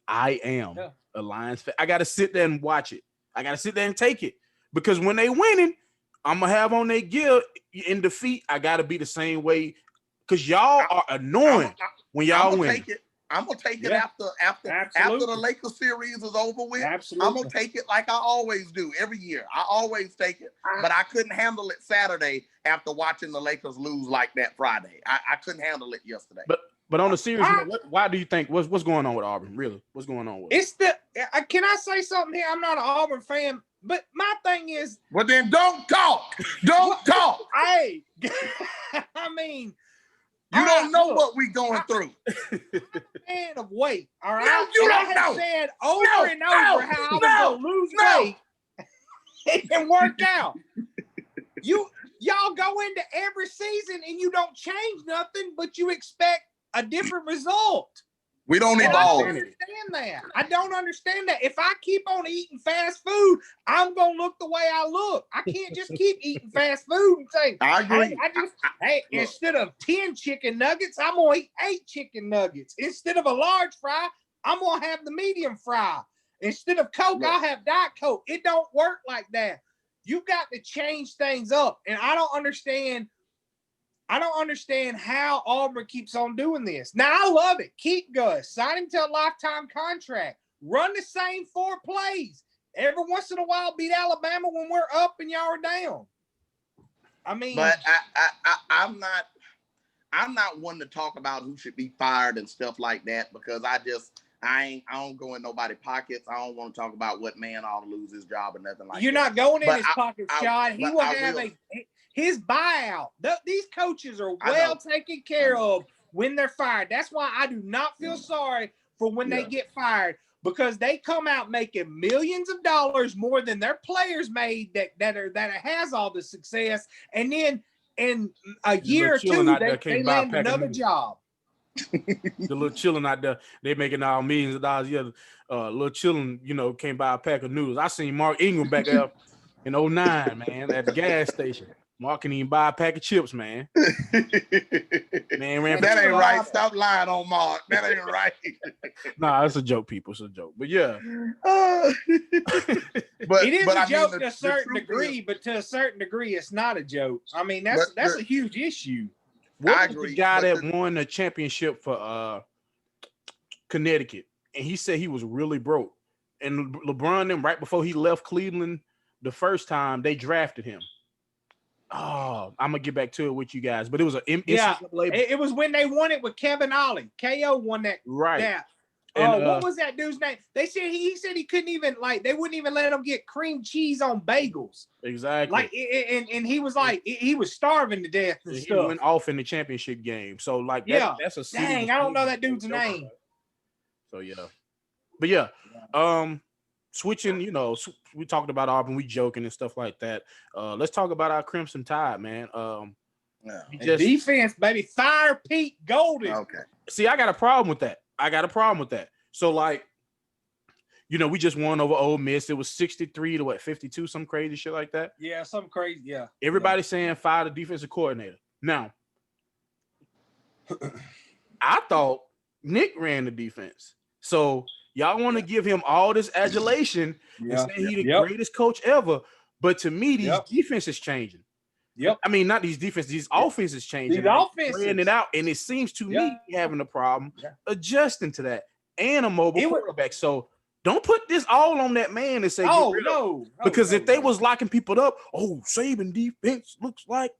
I am a Lions fan. I got to sit there and watch it. I got to sit there and take it. Because when they winning, I'm going to have on their gear in defeat. I got to be the same way. Because y'all are annoying when y'all win. I'm gonna take it after the Lakers series is over with. Absolutely. I'm gonna take it like I always do every year. I always take it, but I couldn't handle it Saturday after watching the Lakers lose like that Friday. I couldn't handle it yesterday. But on the series, why do you think what's going on with Auburn? Really, what's going on with it? Can I say something here? I'm not an Auburn fan, but my thing is. Well, then don't talk. Don't talk. Hey, I mean. You don't know what we going through. Man of weight, all right? No, you don't know. I have said over and over how I was going to lose weight. It didn't work out. Y'all go into every season and you don't change nothing, but you expect a different result. We don't evolve. I don't understand that. I don't understand that. If I keep on eating fast food, I'm going to look the way I look. I can't just keep eating fast food and say, I agree. Instead of 10 chicken nuggets, I'm going to eat 8 chicken nuggets. Instead of a large fry, I'm going to have the medium fry. Instead of Coke, I'll have Diet Coke. It don't work like that. You've got to change things up. And I don't understand how Auburn keeps on doing this. Now, I love it. Keep Gus. Sign him to a lifetime contract. Run the same 4 plays. Every once in a while, beat Alabama when we're up and y'all are down. I mean. But I'm not one to talk about who should be fired and stuff like that because I don't go in nobody's pockets. I don't want to talk about what man ought to lose his job or nothing like that. You're not going in his pocket, Sean. He will have his buyout. These coaches are well taken care of when they're fired. That's why I do not feel sorry for when they get fired because they come out making millions of dollars more than their players made that has all the success. And then in a year or two, they land another job. The little chillin' out there, they making all millions of dollars. Yeah, little chillin', can't buy a pack of noodles. I seen Mark Ingram back there in 2009, man, at the gas station. Mark can even buy a pack of chips, man. Man, that ain't right. Stop lying on Mark. That ain't right. Nah, it's a joke, people. It's a joke. But yeah. But it is a joke to a certain degree, but to a certain degree, it's not a joke. I mean, that's a huge issue. What was agree, the guy but that won the championship for Connecticut? And he said he was really broke. And LeBron, them right before he left Cleveland the first time, they drafted him. Oh, I'm gonna get back to it with you guys, but it was it was when they won it with Kevin Ollie. KO won that. right. That. And, What was that dude's name? They said he said he couldn't even they wouldn't even let him get cream cheese on bagels. Exactly. And he was he was starving to death and he stuff. went off in the championship game. So that's a dang. I don't know that dude's name. So yeah, but yeah, switching. We talked about Auburn, we joking and stuff like that. Let's talk about our Crimson Tide, man. Defense, baby, fire Pete Golden. Okay. See, I got a problem with that. So we just won over Ole Miss. It was 63 to 52, some crazy shit like that. Yeah, something crazy. Yeah. Everybody's saying fire the defensive coordinator. Now, I thought Nick ran the defense. So y'all want to give him all this adulation and say he's the greatest coach ever. But to me, these defenses changing. Yep. I mean, not these defenses, these offenses changing. These offenses. Spreading it out. And it seems to me having a problem adjusting to that and a mobile quarterback. So don't put this all on that man and say, because if they was locking people up, Saban defense looks like,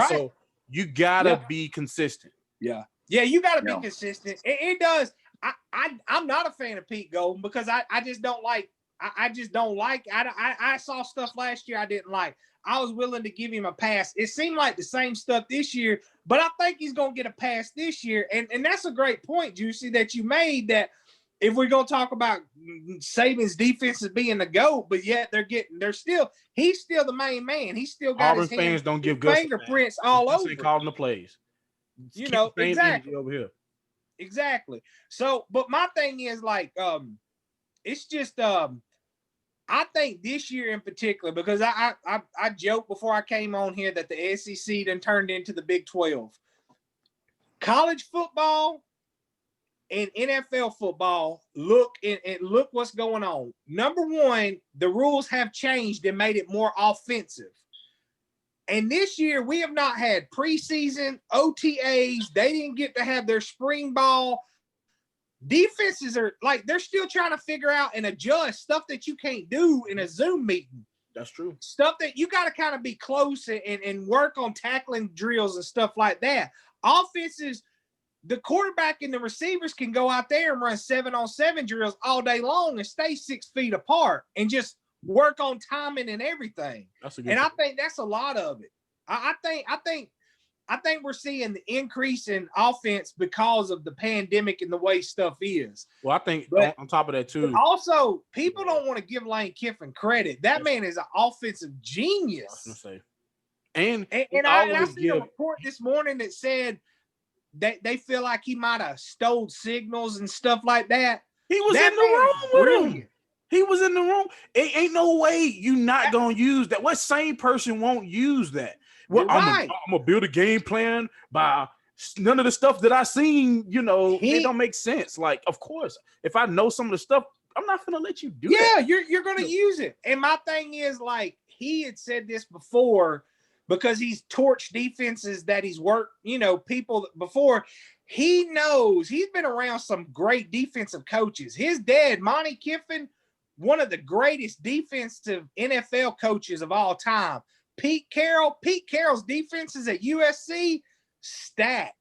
so you gotta be consistent. Yeah. Yeah, you gotta be consistent. It does. I'm not a fan of Pete Golden because I just don't like. I saw stuff last year I didn't like. I was willing to give him a pass. It seemed like the same stuff this year, but I think he's gonna get a pass this year. And that's a great point, Juicy, that you made, that if we're gonna talk about Saban's defense as being the GOAT, but yet he's still the main man. He's still got Auburn fans don't give Gus fingerprints all over. They calling the plays. Exactly over here. Exactly. So, but my thing is it's just I think this year in particular, because I joked before I came on here that the SEC then turned into the Big 12. College football and NFL football, look what's going on. Number one, the rules have changed and made it more offensive. And this year, we have not had preseason, OTAs. They didn't get to have their spring ball. Defenses are they're still trying to figure out and adjust stuff that you can't do in a Zoom meeting. That's true. Stuff that you got to kind of be close and work on tackling drills and stuff like that. Offenses, the quarterback and the receivers can go out there and run 7-on-7 drills all day long and stay 6 feet apart and just work on timing and everything. That's a good and I think that's a lot of it. I think we're seeing the increase in offense because of the pandemic and the way stuff is. Well, I think on top of that too. Also, people don't want to give Lane Kiffin credit. That man is an offensive genius. I was gonna say. And I see a report this morning that said that they feel like he might have stole signals and stuff like that. He was in the room with him. He was in the room. It ain't no way you not gonna use that. What same person won't use that? Well, I'm gonna build a game plan by none of the stuff that I seen. It don't make sense. Of course, if I know some of the stuff, I'm not gonna let you do that. Yeah, you're gonna use it. And my thing is, he had said this before, because he's torched defenses that he's worked. People before. He knows, he's been around some great defensive coaches. His dad, Monty Kiffin, one of the greatest defensive NFL coaches of all time. Pete Carroll's defenses at USC, stacked.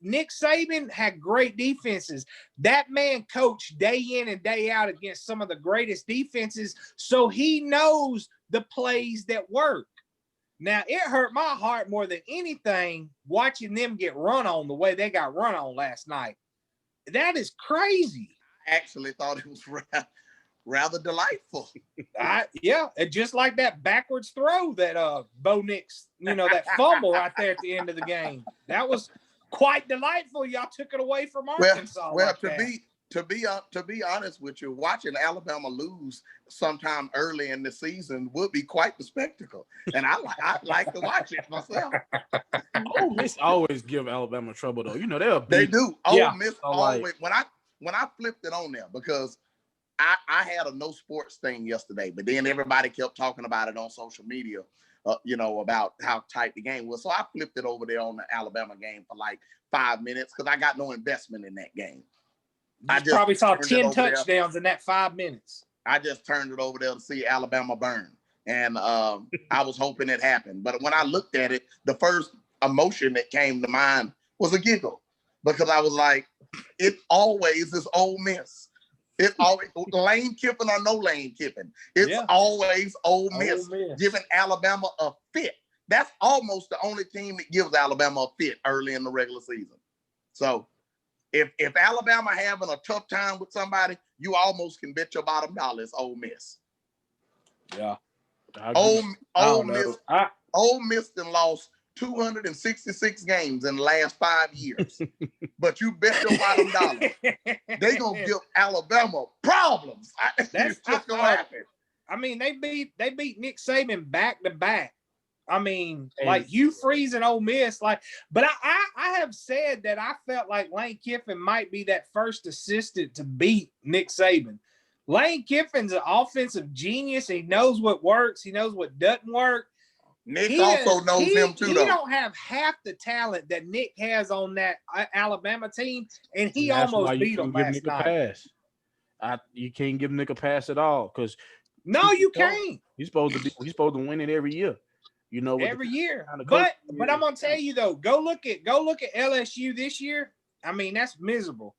Nick Saban had great defenses. That man coached day in and day out against some of the greatest defenses, so he knows the plays that work. Now, it hurt my heart more than anything watching them get run on the way they got run on last night. That is crazy. I actually thought it was rather delightful. Just like that backwards throw that Bo Nix, that fumble right there at the end of the game. That was quite delightful. Y'all took it away from Arkansas. To be honest with you, watching Alabama lose sometime early in the season would be quite the spectacle, and I like to watch it myself. Ole Miss always give Alabama trouble though. They do. Ole Miss always. When I flipped it on there, because I had a no sports thing yesterday, but then everybody kept talking about it on social media about how tight the game was. So I flipped it over there on the Alabama game for like 5 minutes because I got no investment in that game. I just probably saw 10 touchdowns in that 5 minutes. I just turned it over there to see Alabama burn. And I was hoping it happened. But when I looked at it, the first emotion that came to mind was a giggle. Because I was like, it always is Ole Miss. It always Lane Kiffin or no Lane Kiffin. It's always Ole Miss giving Alabama a fit. That's almost the only team that gives Alabama a fit early in the regular season. So if Alabama having a tough time with somebody, you almost can bet your bottom dollar it's Ole Miss. Yeah. Ole Miss done lost 266 games in the last 5 years. But you bet your bottom dollar they gonna give Alabama problems. That's just gonna happen. I mean, they beat Nick Saban back to back. I mean, like Hugh Freeze and Ole Miss, but I have said that I felt like Lane Kiffin might be that first assistant to beat Nick Saban. Lane Kiffin's an offensive genius. He knows what works. He knows what doesn't work. Nick also knows him too, though. He don't have half the talent that Nick has on that Alabama team, and he almost beat him last night. You can't give Nick a pass at all because you can't. He's supposed to win it every year. Every year. But I'm gonna tell you though, go look at LSU this year. I mean, that's miserable.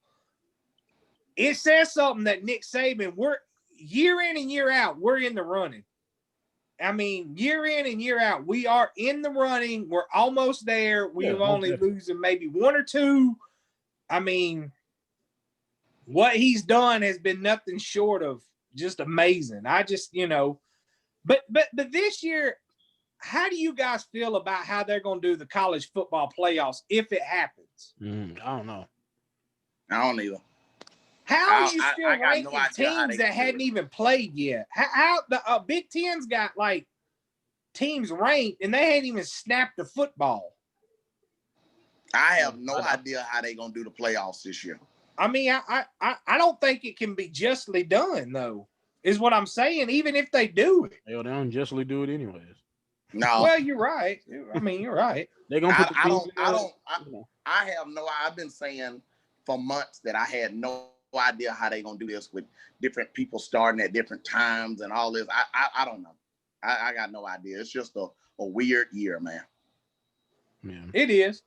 It says something that Nick Saban, we're year in and year out, we're in the running. I mean, year in and year out, we are in the running. We're almost there. We're only losing maybe one or two. I mean, what he's done has been nothing short of just amazing. I just, but this year, how do you guys feel about how they're going to do the college football playoffs if it happens? I don't know. I don't either. How are you still ranking teams that hadn't even played yet? How the Big Ten's got like teams ranked and they hadn't even snapped the football. I have no idea how they're gonna do the playoffs this year. I mean, I don't think it can be justly done though. Is what I'm saying. Even if they do it, they don't justly do it anyways. No. Well, you're right. I mean, you're right. They're gonna put I've been saying for months that I had no idea how they're gonna do this with different people starting at different times and all this. I don't know. I got no idea. It's just a weird year, man. Yeah. It is.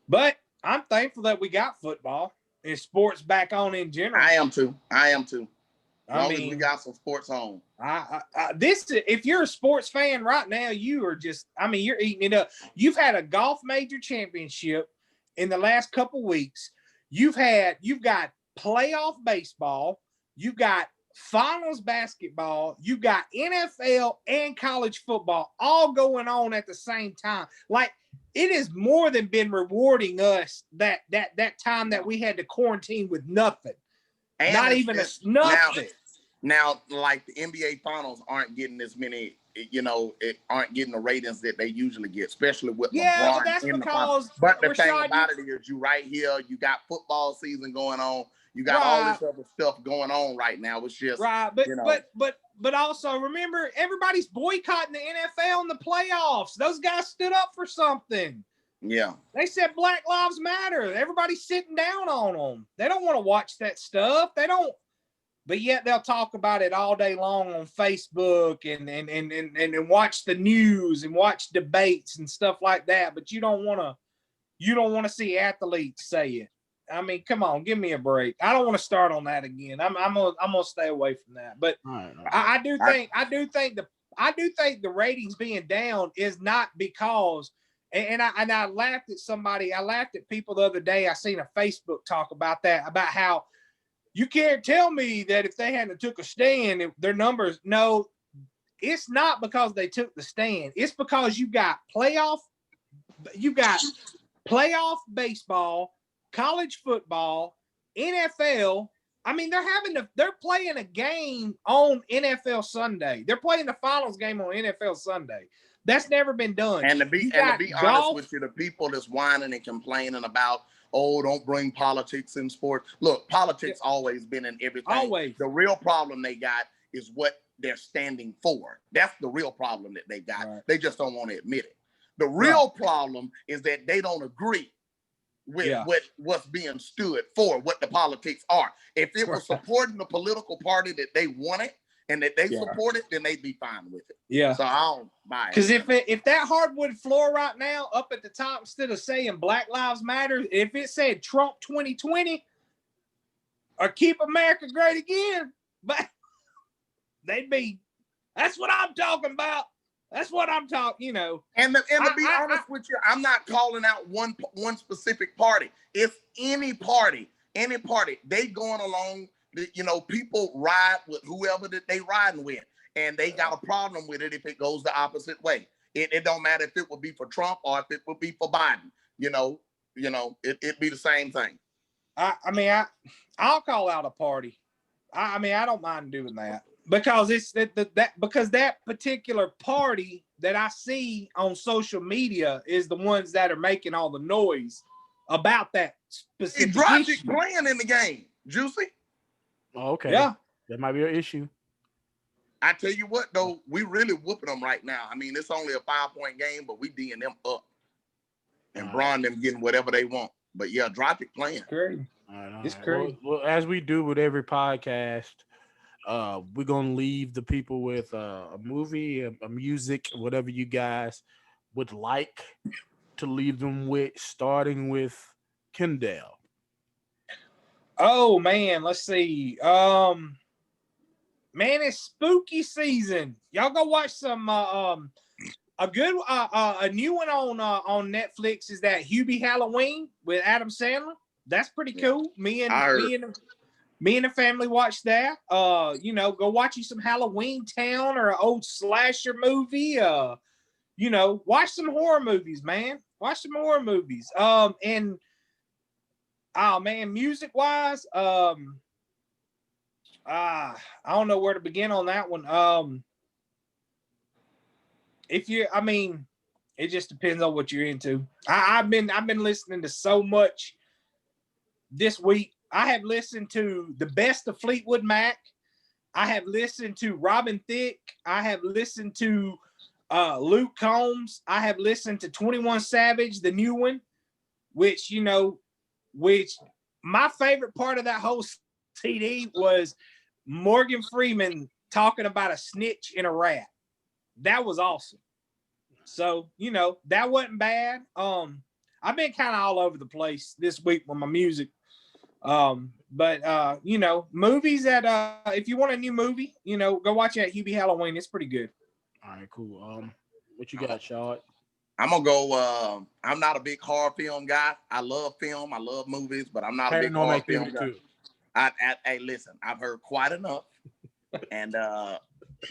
But I'm thankful that we got football and sports back on in general. I am too. As long as we got some sports on. If you're a sports fan right now, you are just, you're eating it up. You've had a golf major championship in the last couple weeks. You've got playoff baseball. You've got finals basketball. You've got NFL and college football all going on at the same time. Like, it has more than been rewarding us that time that we had to quarantine with nothing. And not even nothing. Now, like the NBA finals aren't getting as many, aren't getting the ratings that they usually get, especially with LeBron. But that's because. But the thing about it is, you right here, you got football season going on. You got all this other stuff going on right now. It's just right, but also remember, everybody's boycotting the NFL in the playoffs. Those guys stood up for something. Yeah, they said Black Lives Matter. Everybody's sitting down on them. They don't want to watch that stuff. They don't. But yet they'll talk about it all day long on Facebook and watch the news and watch debates and stuff like that. But you don't want to see athletes say it. I mean, come on, give me a break. I don't want to start on that again. I'm gonna stay away from that. But I do think the ratings being down is not because. And I laughed at somebody. I laughed at people the other day. I seen a Facebook talk about that, about how you can't tell me that if they hadn't took a stand, their numbers. No, it's not because they took the stand. It's because you got playoff baseball, college football, NFL. I mean, they're playing a game on NFL Sunday. They're playing the finals game on NFL Sunday. That's never been done. And to be honest with you, the people that's whining and complaining about, don't bring politics in sports. Look, politics always been in everything. Always. The real problem they got is what they're standing for. That's the real problem that they got. Right. They just don't want to admit it. The real problem is that they don't agree with what's being stood for, what the politics are. If it was supporting the political party that they wanted and that they supported, then they'd be fine with it. Yeah. So I don't buy it. Because if that hardwood floor right now up at the top, instead of saying Black Lives Matter, if it said Trump 2020 or Keep America Great Again, but they'd be, that's what I'm talking about. That's what I'm talking, you know. And to be honest with you, I'm not calling out one specific party. It's any party. They going along, you know, people ride with whoever that they riding with. And they got a problem with it if it goes the opposite way. It don't matter if it would be for Trump or if it would be for Biden. It'd be the same thing. I'll call out a party. I don't mind doing that. Because it's that particular party that I see on social media is the ones that are making all the noise about that specific issue. Playing in the game, Juicy. Oh, okay. Yeah. That might be an issue. I tell you what, though, we really whooping them right now. I mean, it's only a 5-point game, but we D'ing them up. And Bron them getting whatever they want. But yeah, Dropic playing. It's crazy. It's crazy. Well, as we do with every podcast, we're gonna leave the people with a movie, a music, whatever you guys would like to leave them with, starting with Kendall. Oh man, let's see. Man, it's spooky season. Y'all go watch some a good a new one on Netflix is that Hubie Halloween with Adam Sandler. That's pretty cool. Me and the family watched that. Go watch you some Halloween Town or an old slasher movie. Watch some horror movies, man. Watch some horror movies. And oh man, music wise, I don't know where to begin on that one. It just depends on what you're into. I've been listening to so much this week. I have listened to the best of Fleetwood Mac. I have listened to Robin Thicke. I have listened to Luke Combs. I have listened to 21 Savage, the new one, which my favorite part of that whole CD was Morgan Freeman talking about a snitch and a rat. That was awesome. So, that wasn't bad. I've been kind of all over the place this week with my music. But movies that if you want a new movie, go watch that Hubie Halloween. It's pretty good. All right, cool. What you got, Shard? I'm gonna go. I'm not a big horror film guy. I love film. I love movies, but I'm not a big horror film guy. Hey, listen, I've heard quite enough, and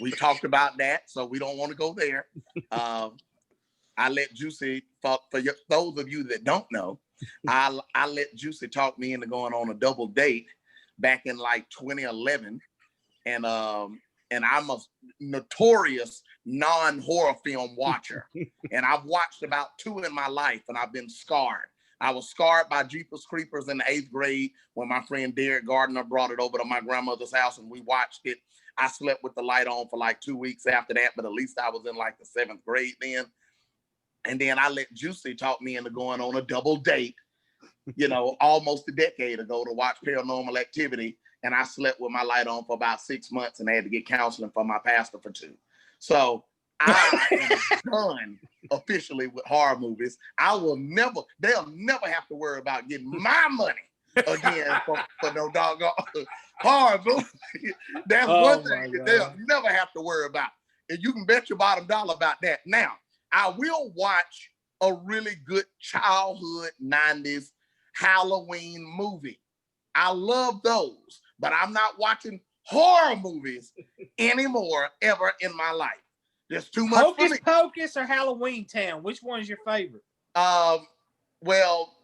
we talked about that, so we don't want to go there. I let Juicy for those of you that don't know. I let Juicy talk me into going on a double date back in like 2011, and I'm a notorious non-horror film watcher, and I've watched about 2 in my life, and I've been scarred. I was scarred by Jeepers Creepers in the 8th grade when my friend Derek Gardner brought it over to my grandmother's house, and we watched it. I slept with the light on for like 2 weeks after that, but at least I was in like the 7th grade then. And then I let Juicy talk me into going on a double date, almost a decade ago to watch Paranormal Activity. And I slept with my light on for about 6 months and I had to get counseling from my pastor for 2. So I am done officially with horror movies. They'll never have to worry about getting my money again for no doggone horror movie. That's one thing that they'll never have to worry about. And you can bet your bottom dollar about that. Now, I will watch a really good childhood 90s Halloween movie. I love those, but I'm not watching horror movies anymore ever in my life. There's too much. Hocus Pocus or Halloween Town? Which one's your favorite? Well,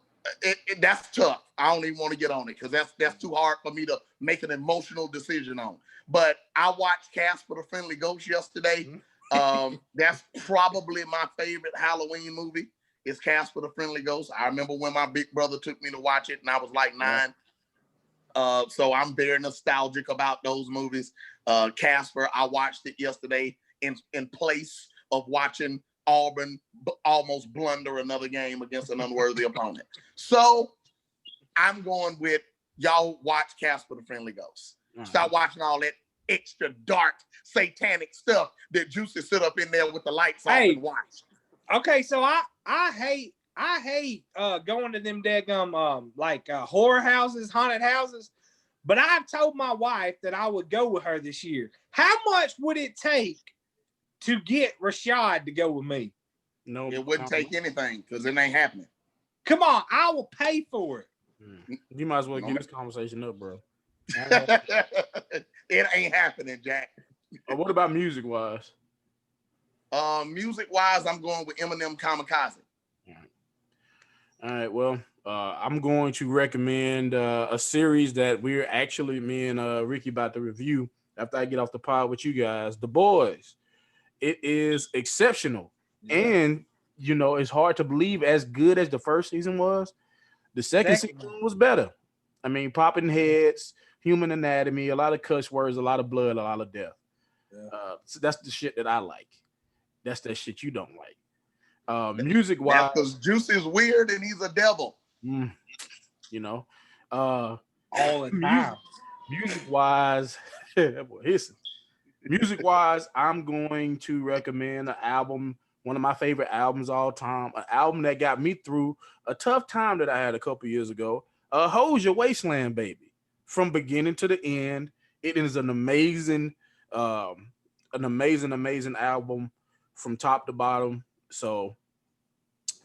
that's tough. I don't even want to get on it because that's too hard for me to make an emotional decision on. But I watched Casper the Friendly Ghost yesterday. That's probably my favorite Halloween movie is Casper the Friendly Ghost. I remember when my big brother took me to watch it and I was like 9. So I'm very nostalgic about those movies. Casper, I watched it yesterday in place of watching Auburn almost blunder another game against an unworthy opponent. So I'm going with y'all watch Casper the Friendly Ghost. Stop watching all that extra dark satanic stuff that Juicy sit up in there with the lights off and watch. Okay, so I hate going to them daggum horror houses, haunted houses. But I've told my wife that I would go with her this year. How much would it take to get Rashad to go with me? No, it wouldn't take anything because it ain't happening. Come on, I will pay for it. You might as well get this conversation up, bro. It ain't happening, Jack. What about music wise? Music wise, I'm going with Eminem Kamikaze. All right. Well, I'm going to recommend a series that we're actually me and Ricky about to review after I get off the pod with you guys. The Boys. It is exceptional, and it's hard to believe as good as the first season was. The second season was better. I mean, popping heads, human anatomy, a lot of cuss words, a lot of blood, a lot of death. Yeah. So that's the shit that I like. That's that shit you don't like. Music wise, because Juicy's weird and he's a devil. All the time. Music wise, music wise, I'm going to recommend an album, one of my favorite albums all time, an album that got me through a tough time that I had a couple years ago. Hold Your Wasteland, Baby. From beginning to the end, it is an amazing album from top to bottom. So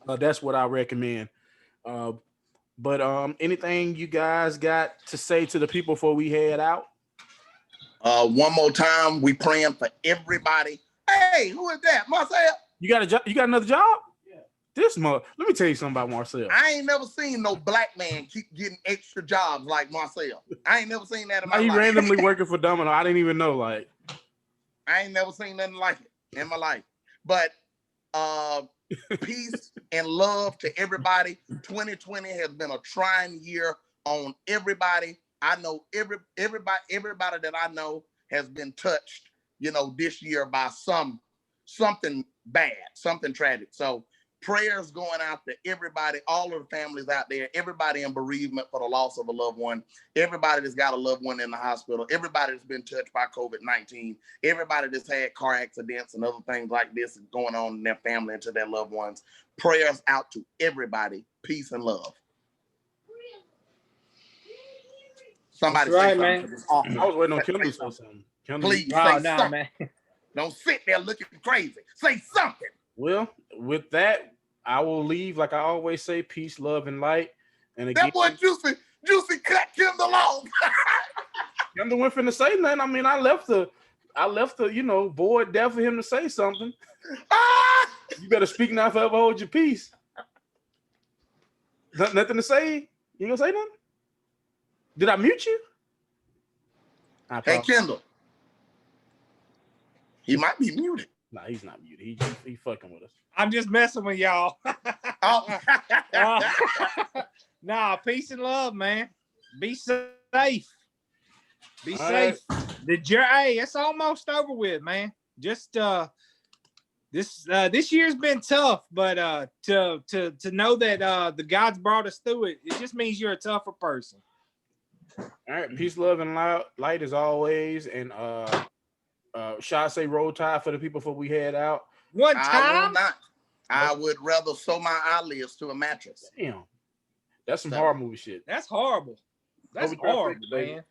that's what I recommend. But anything you guys got to say to the people before we head out? One more time, we praying for everybody. Hey, who is that? Marcel? You got a job? You got another job? Yeah. Let me tell you something about Marcel. I ain't never seen no black man keep getting extra jobs like Marcel. I ain't never seen that in my life. He randomly working for Domino. I didn't even know. Like, I ain't never seen nothing like it in my life. But peace and love to everybody. 2020 has been a trying year on everybody. I know everybody that I know has been touched, this year by something bad, something tragic. So prayers going out to everybody, all of the families out there, everybody in bereavement for the loss of a loved one, everybody that's got a loved one in the hospital, everybody that's been touched by COVID-19, everybody that's had car accidents and other things like this going on in their family and to their loved ones. Prayers out to everybody. Peace and love. Somebody that's say right, something. Man. Awesome. I was waiting on Kendall to say something. Please say something. Man. Don't sit there looking crazy. Say something. Well, with that, I will leave. Like I always say, peace, love, and light. And again, that boy Juicy cut Kendall off. Kendall went finna say nothing. I mean, I left the board there for him to say something. You better speak now, forever hold your peace. Nothing to say? You gonna say nothing? Did I mute you? Hey, Kendall. He might be muted. Nah, he's not muted. He fucking with us. I'm just messing with y'all. Nah, peace and love, man. Be safe. Be safe. Right. It's almost over with, man. Just this year's been tough, but to know that the God's brought us through it, it just means you're a tougher person. All right, peace, love, and light as always. And shall I say roll tide for the people before we head out? One time? I will not. I would rather sew my eyelids to a mattress. Damn. That's some horror movie shit. That's horrible. That's horrible, man.